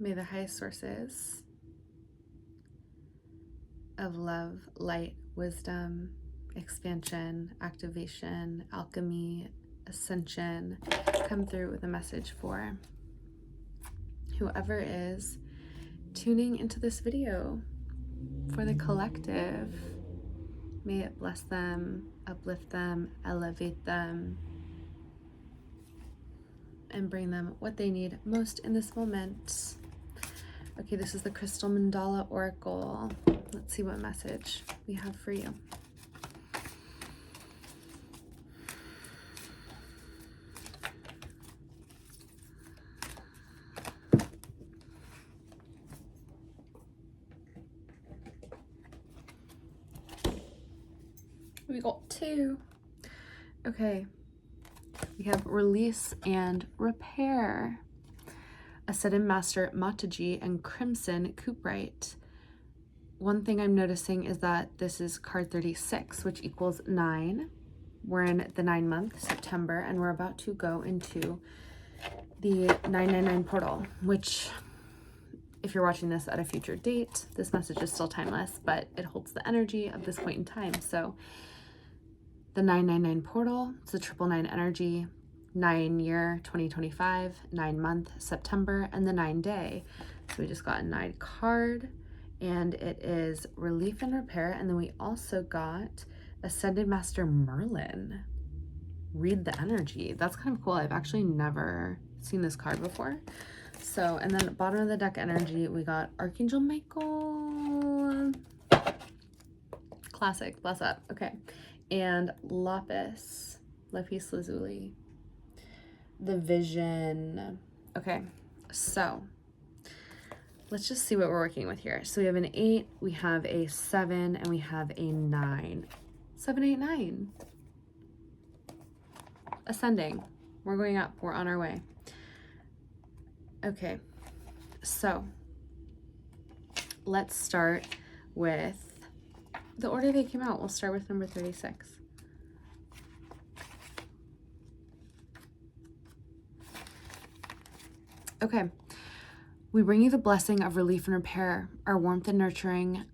May the highest sources of love, light, wisdom, expansion, activation, alchemy, ascension come through with a message for whoever is tuning into this video. For the collective, may it bless them, uplift them, elevate them, and bring them what they need most in this moment. Okay, this is the Crystal Mandala Oracle. Let's see what message we have for you. We got 2. Okay, we have release and repair. Ascended Master Mataji and Crimson Cooperite. One thing I'm noticing is that this is card 36, which equals 9. We're in the 9-month, September, and we're about to go into the 999 portal, which, if you're watching this at a future date, this message is still timeless, but it holds the energy of this point in time. So the 999 portal, it's the 999 energy, 9-year 2025, 9-month September, and the 9-day. So we just got a 9 card, and it is relief and repair. And then we also got Ascended Master Merlin. Read the energy. That's kind of cool. I've actually never seen this card before. So, and then bottom of the deck energy, we got Archangel Michael. Classic, bless up. Okay. And Lapis Lazuli. The Vision. Okay, so let's just see what we're working with here. So we have an 8, we have a 7, and we have a 9. 7, 8, 9. Ascending. We're going up. We're on our way. Okay, so let's start with the order they came out. We'll start with number 36. Okay, we bring you the blessing of relief and repair. Our warmth and nurturing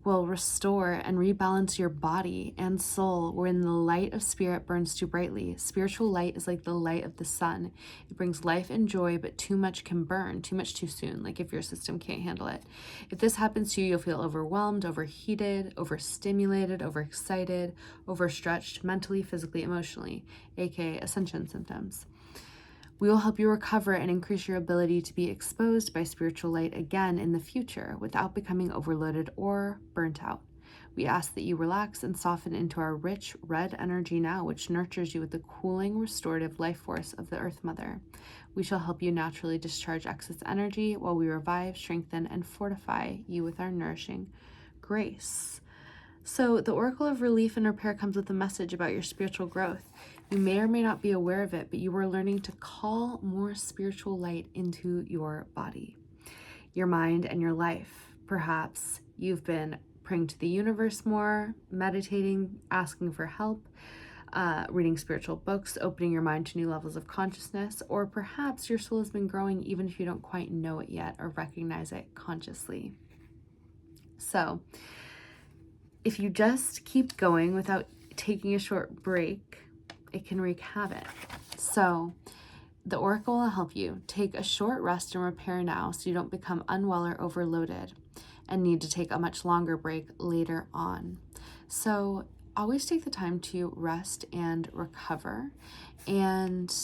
will restore and rebalance your body and soul wherein the light of spirit burns too brightly. Spiritual light is like the light of the sun. It brings life and joy, but too much can burn, too much too soon, like if your system can't handle it. If this happens to you, you'll feel overwhelmed, overheated, overstimulated, overexcited, overstretched mentally, physically, emotionally, aka ascension symptoms. We will help you recover and increase your ability to be exposed by spiritual light again in the future without becoming overloaded or burnt out. We ask that you relax and soften into our rich red energy now, which nurtures you with the cooling, restorative life force of the Earth Mother. We shall help you naturally discharge excess energy while we revive, strengthen, and fortify you with our nourishing grace. So the Oracle of Relief and Repair comes with a message about your spiritual growth. You may or may not be aware of it, but you are learning to call more spiritual light into your body, your mind, and your life. Perhaps you've been praying to the universe more, meditating, asking for help, reading spiritual books, opening your mind to new levels of consciousness, or perhaps your soul has been growing even if you don't quite know it yet or recognize it consciously. So if you just keep going without taking a short break, it can wreak havoc. So the Oracle will help you take a short rest and repair now so you don't become unwell or overloaded and need to take a much longer break later on. So always take the time to rest and recover. And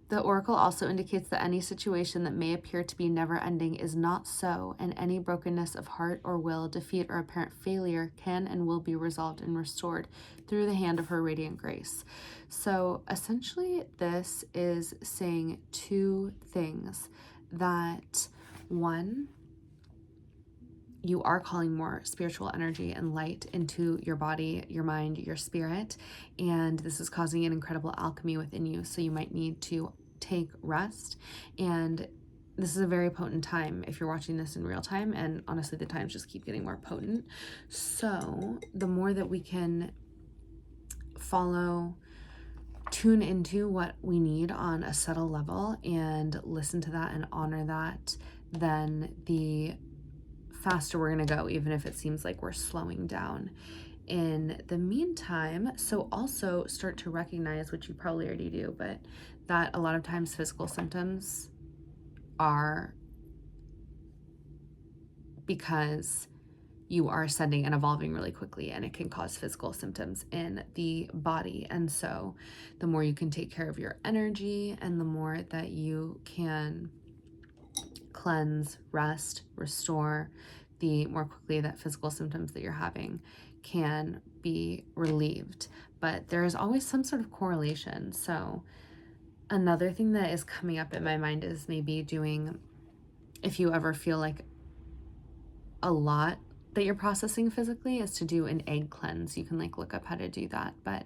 the Oracle also indicates that any situation that may appear to be never-ending is not so, and any brokenness of heart or will, defeat, or apparent failure can and will be resolved and restored through the hand of her radiant grace. So essentially, this is saying 2 things. That 1, you are calling more spiritual energy and light into your body, your mind, your spirit, and this is causing an incredible alchemy within you. So you might need to take rest, and this is a very potent time if you're watching this in real time, and honestly the times just keep getting more potent. So the more that we can follow tune into what we need on a subtle level and listen to that and honor that, then the faster we're going to go, even if it seems like we're slowing down. In the meantime, so also start to recognize, which you probably already do, but that a lot of times physical symptoms are because you are ascending and evolving really quickly, and it can cause physical symptoms in the body. And so the more you can take care of your energy and the more that you can cleanse, rest, restore, the more quickly that physical symptoms that you're having can be relieved. But there is always some sort of correlation. So another thing that is coming up in my mind is maybe doing, if you ever feel like a lot that you're processing physically, is to do an egg cleanse. You can like look up how to do that, but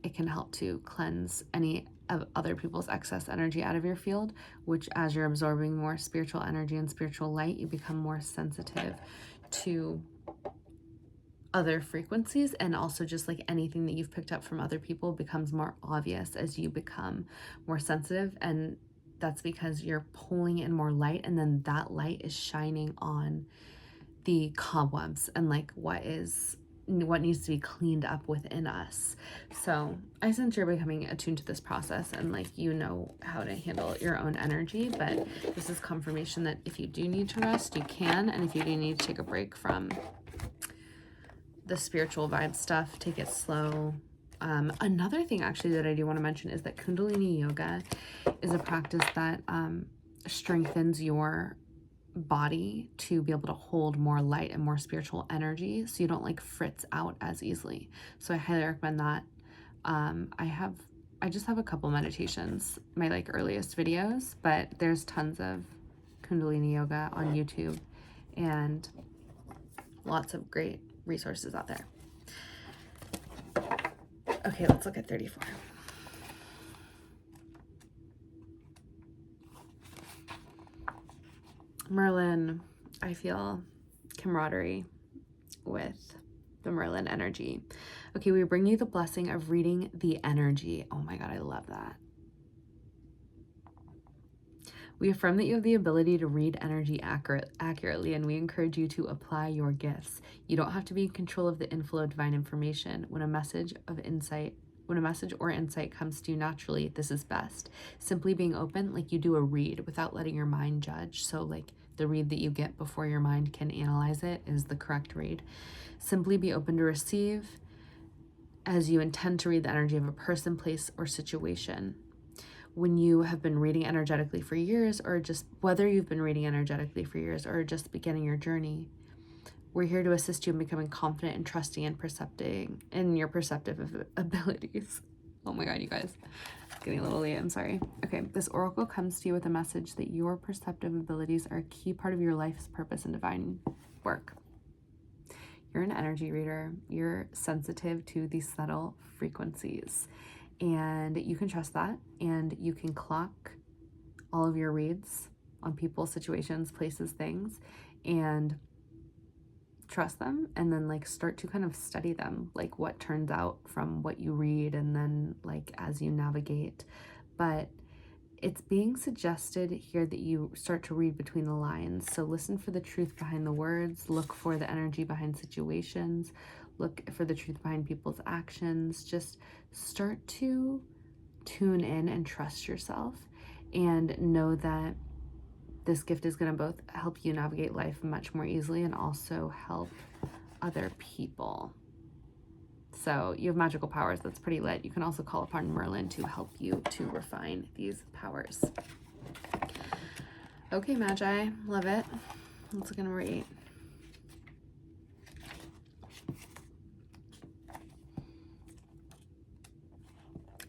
it can help to cleanse any of other people's excess energy out of your field, which as you're absorbing more spiritual energy and spiritual light, you become more sensitive to other frequencies, and also just like anything that you've picked up from other people becomes more obvious as you become more sensitive. And that's because you're pulling in more light, and then that light is shining on the cobwebs and like what needs to be cleaned up within us. So I sense you're becoming attuned to this process, and like you know how to handle your own energy. But this is confirmation that if you do need to rest, you can, and if you do need to take a break from the spiritual vibe stuff, take it slow. Another thing actually that I do want to mention is that Kundalini yoga is a practice that strengthens your body to be able to hold more light and more spiritual energy, so you don't like fritz out as easily. So I highly recommend that. I just have a couple meditations, my like earliest videos, but there's tons of Kundalini yoga on YouTube and lots of great resources out there. Okay, let's look at 34. Merlin, I feel camaraderie with the Merlin energy. Okay, we bring you the blessing of reading the energy. Oh my God, I love that. We affirm that you have the ability to read energy accurately, and we encourage you to apply your gifts. You don't have to be in control of the inflow of divine information. When a message or insight comes to you naturally, this is best. Simply being open, like you do a read, without letting your mind judge. So like the read that you get before your mind can analyze it is the correct read. Simply be open to receive as you intend to read the energy of a person, place, or situation. When you have been reading energetically for years, or just whether you've been reading energetically for years or just beginning your journey, we're here to assist you in becoming confident and trusting and percepting in your perceptive abilities. Oh my God, you guys. It's getting a little late, I'm sorry. Okay, this oracle comes to you with a message that your perceptive abilities are a key part of your life's purpose and divine work. You're an energy reader. You're sensitive to these subtle frequencies, and you can trust that, and you can clock all of your reads on people, situations, places, things, and trust them, and then like start to kind of study them, like what turns out from what you read, and then like as you navigate. But it's being suggested here that you start to read between the lines. So listen for the truth behind the words, look for the energy behind situations, look for the truth behind people's actions. Just start to tune in and trust yourself, and know that this gift is going to both help you navigate life much more easily and also help other people. So you have magical powers. That's pretty lit. You can also call upon Merlin to help you to refine these powers. Okay, Magi, love it. Let's look at number 8.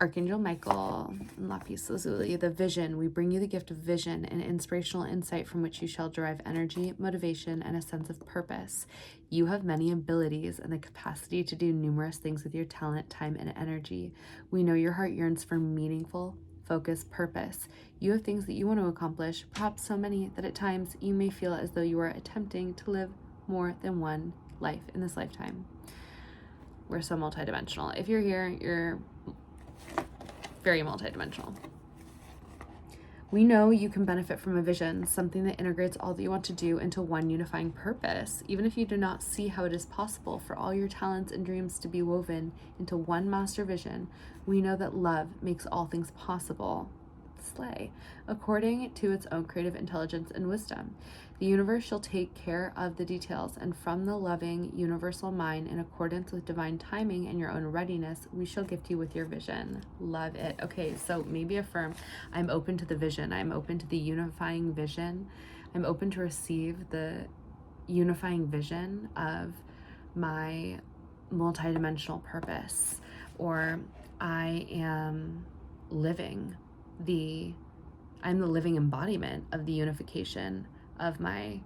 Archangel Michael, Lapis Lazuli, the vision. We bring you the gift of vision and inspirational insight from which you shall derive energy, motivation, and a sense of purpose. You have many abilities and the capacity to do numerous things with your talent, time, and energy. We know your heart yearns for meaningful, focused purpose. You have things that you want to accomplish, perhaps so many that at times you may feel as though you are attempting to live more than one life in this lifetime. We're so multidimensional. If you're here, you're very multidimensional. We know you can benefit from a vision, something that integrates all that you want to do into one unifying purpose, even if you do not see how it is possible for all your talents and dreams to be woven into one master vision. We know that love makes all things possible. Slay, according to its own creative intelligence and wisdom. The universe shall take care of the details, and from the loving universal mind, in accordance with divine timing and your own readiness, we shall gift you with your vision. Love it. Okay, so maybe affirm, I'm open to the vision. I'm open to the unifying vision. I'm open to receive the unifying vision of my multidimensional purpose, or I am living I'm the living embodiment of the unification of my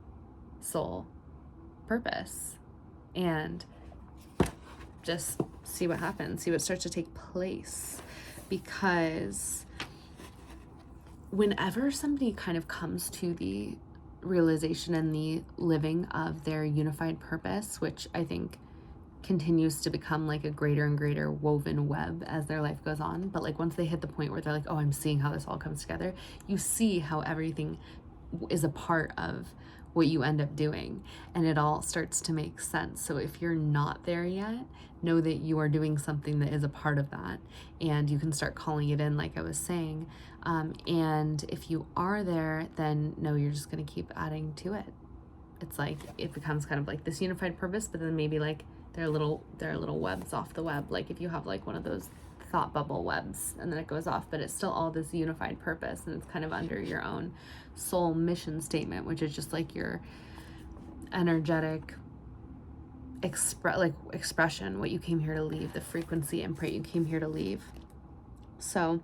soul purpose. And just see what happens, see what starts to take place. Because whenever somebody kind of comes to the realization and the living of their unified purpose, which I think continues to become like a greater and greater woven web as their life goes on. But like once they hit the point where they're like, oh, I'm seeing how this all comes together, you see how everything is a part of what you end up doing, and it all starts to make sense. So if you're not there yet, know that you are doing something that is a part of that, and you can start calling it in, like I was saying. And if you are there, then know you're just going to keep adding to it. It's like it becomes kind of like this unified purpose, but then maybe like there are little webs off the web. Like if you have like one of those thought bubble webs and then it goes off, but it's still all this unified purpose, and it's kind of under your own soul mission statement, which is just like your energetic expression, what you came here to leave, the frequency and imprint you came here to leave. So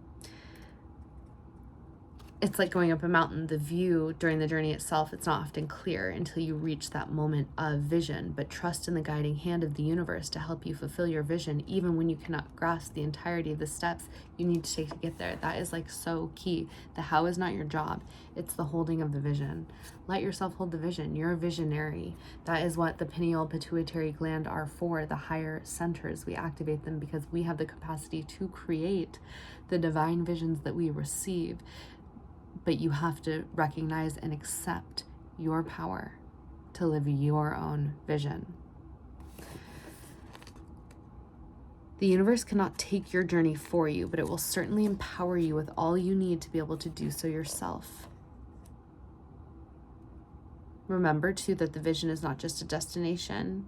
it's like going up a mountain. The view during the journey itself, it's not often clear until you reach that moment of vision, but trust in the guiding hand of the universe to help you fulfill your vision, even when you cannot grasp the entirety of the steps you need to take to get there. That is like so key. The how is not your job. It's the holding of the vision. Let yourself hold the vision. You're a visionary. That is what the pineal pituitary gland are for, the higher centers. We activate them because we have the capacity to create the divine visions that we receive. But you have to recognize and accept your power to live your own vision. The universe cannot take your journey for you, but it will certainly empower you with all you need to be able to do so yourself. Remember, too, that the vision is not just a destination.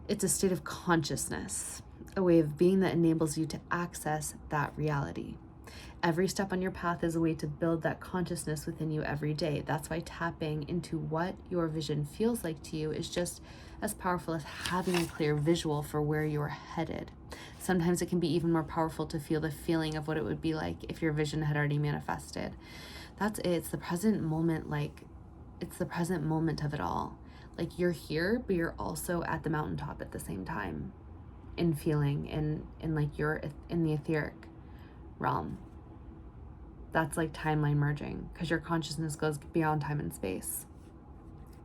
It's a state of consciousness, a way of being that enables you to access that reality. Every step on your path is a way to build that consciousness within you every day. That's why tapping into what your vision feels like to you is just as powerful as having a clear visual for where you're headed. Sometimes it can be even more powerful to feel the feeling of what it would be like if your vision had already manifested. That's it. It's the present moment, it's the present moment of it all. Like you're here, but you're also at the mountaintop at the same time, in feeling, in like you're in the etheric realm. That's like timeline merging, because your consciousness goes beyond time and space.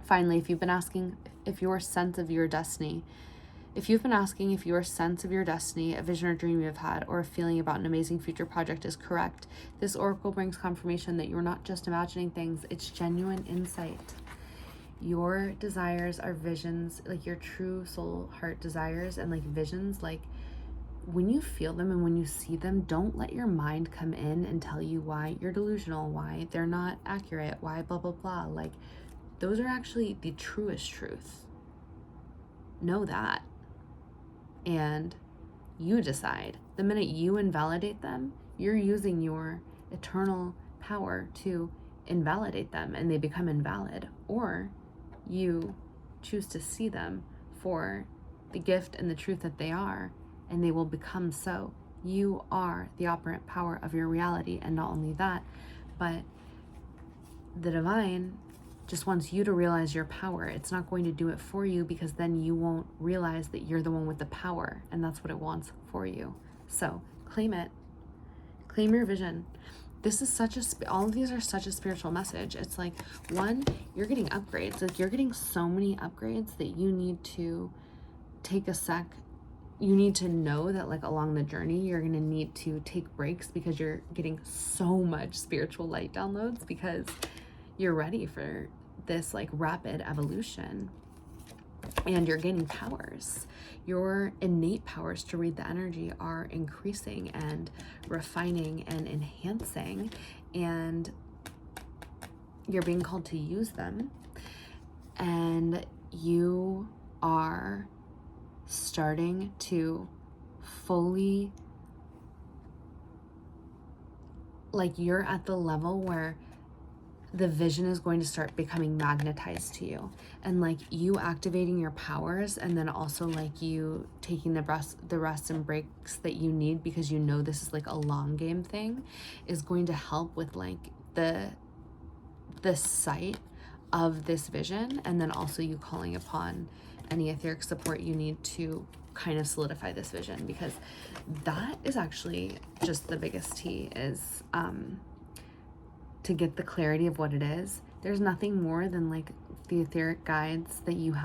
Finally, if you've been asking if your sense of your destiny, a vision or dream you have had, or a feeling about an amazing future project is correct, this oracle brings confirmation that you're not just imagining things, it's genuine insight. Your desires are visions, like your true soul heart desires and like visions, like when you feel them and when you see them, don't let your mind come in and tell you why you're delusional, why they're not accurate, why blah, blah, blah. Like those are actually the truest truth. Know that. And you decide. The minute you invalidate them, you're using your eternal power to invalidate them and they become invalid. Or you choose to see them for the gift and the truth that they are, and they will become so. You are the operant power of your reality. And not only that, but the divine just wants you to realize your power. It's not going to do it for you, because then you won't realize that you're the one with the power, and that's what it wants for you. So claim it. Claim your vision. This is all of these are such a spiritual message. It's like, one, you're getting upgrades. Like you're getting so many upgrades that you need to take a sec you need to know that like along the journey, you're going to need to take breaks because you're getting so much spiritual light downloads because you're ready for this like rapid evolution. And you're gaining powers. Your innate powers to read the energy are increasing and refining and enhancing, and you're being called to use them. And you are starting to fully, like, you're at the level where the vision is going to start becoming magnetized to you, and like you activating your powers, and then also like you taking the rest and breaks that you need because you know this is like a long game thing, is going to help with like the sight of this vision, and then also you calling upon any etheric support you need to kind of solidify this vision, because that is actually just the biggest key, is to get the clarity of what it is. There's nothing more than like the etheric guides that you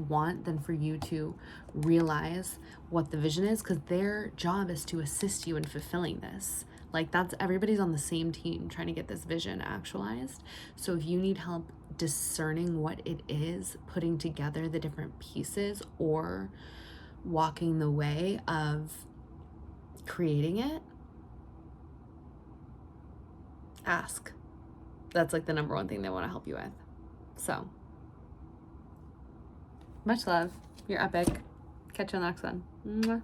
want than for you to realize what the vision is, because their job is to assist you in fulfilling this. Like, that's, everybody's on the same team trying to get this vision actualized. So if you need help discerning what it is, putting together the different pieces, or walking the way of creating it, ask. That's like the number one thing they want to help you with. So, much love. You're epic. Catch you on the next one. Mwah.